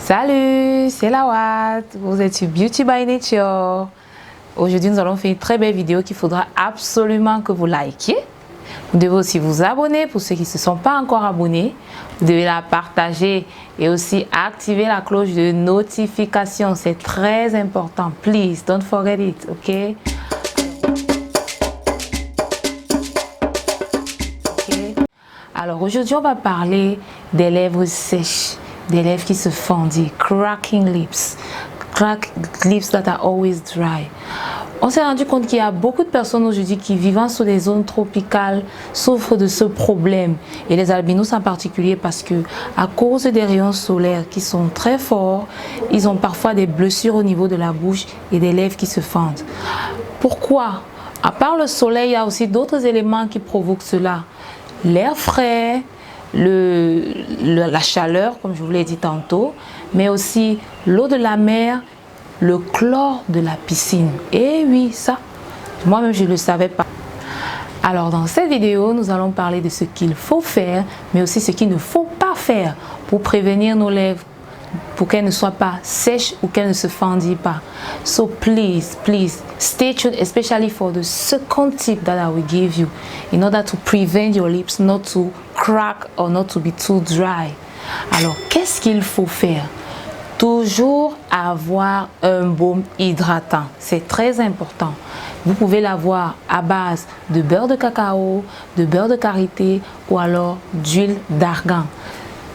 Salut, c'est Lawat, vous êtes sur Beauty by Nature. Aujourd'hui, nous allons faire une très belle vidéo qu'il faudra absolument que vous likiez. Vous devez aussi vous abonner pour ceux qui ne se sont pas encore abonnés. Vous devez la partager et aussi activer la cloche de notification. C'est très important. Please, don't forget it, ok? Alors aujourd'hui, on va parler des lèvres sèches, des lèvres qui se fendent, cracking lips that are always dry. On s'est rendu compte qu'il y a beaucoup de personnes aujourd'hui qui vivant sur des zones tropicales souffrent de ce problème, et les albinos en particulier, parce que à cause des rayons solaires qui sont très forts, ils ont parfois des blessures au niveau de la bouche et des lèvres qui se fendent. Pourquoi? À part le soleil, il y a aussi d'autres éléments qui provoquent cela. L'air frais, la chaleur, comme je vous l'ai dit tantôt, mais aussi l'eau de la mer, le chlore de la piscine. Et oui, ça, moi-même, je ne le savais pas. Alors, dans cette vidéo, nous allons parler de ce qu'il faut faire, mais aussi ce qu'il ne faut pas faire pour prévenir nos lèvres, pour qu'elles ne soient pas sèches ou qu'elles ne se fendent pas. So please, stay tuned, especially for the second tip that I will give you in order to prevent your lips not to crack or not to be too dry. Alors, qu'est-ce qu'il faut faire? Toujours avoir un baume hydratant. C'est très important. Vous pouvez l'avoir à base de beurre de cacao, de beurre de karité ou alors d'huile d'argan.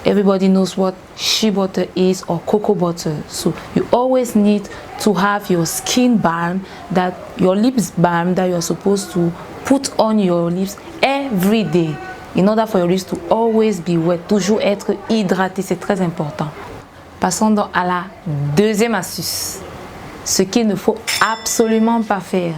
Everybody knows what shea butter is or cocoa butter. So you always need to have your skin balm, your lips balm that you're supposed to put on your lips every day in order for your lips to always be wet. Toujours être hydraté, c'est très important. Passons donc à la deuxième astuce. Ce qu'il ne faut absolument pas faire.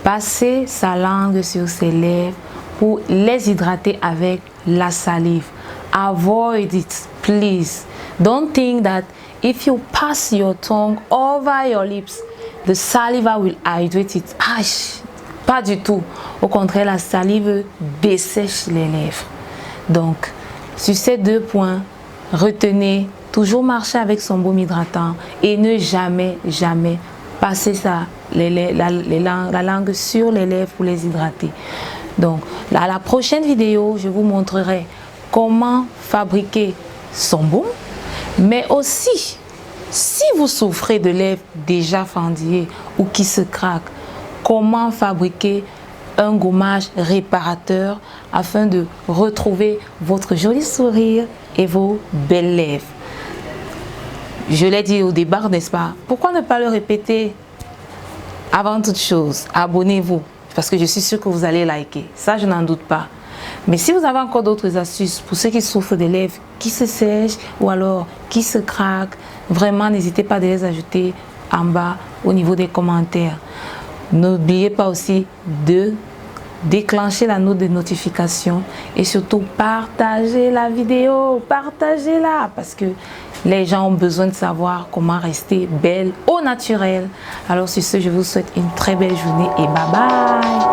Passer sa langue sur ses lèvres pour les hydrater avec la salive. Avoid it, please. Don't think that if you pass your tongue over your lips, the saliva will hydrate it. Pas du tout. Au contraire, la salive dessèche les lèvres. Donc, sur ces deux points, retenez, toujours marcher avec son baume hydratant et ne jamais passer la langue sur les lèvres pour les hydrater. Donc, à la prochaine vidéo, je vous montrerai comment fabriquer son baume, mais aussi, si vous souffrez de lèvres déjà fendillées ou qui se craquent, comment fabriquer un gommage réparateur afin de retrouver votre joli sourire et vos belles lèvres. Je l'ai dit au départ, n'est-ce pas? Pourquoi ne pas le répéter? Avant toute chose, abonnez-vous, parce que je suis sûre que vous allez liker. Ça, je n'en doute pas. Mais si vous avez encore d'autres astuces pour ceux qui souffrent des lèvres qui se sèchent ou alors qui se craquent, vraiment n'hésitez pas à les ajouter en bas au niveau des commentaires. N'oubliez pas aussi de déclencher la note de notification et surtout partagez la vidéo, partagez-la, parce que les gens ont besoin de savoir comment rester belle au naturel. Alors sur ce, je vous souhaite une très belle journée et bye bye.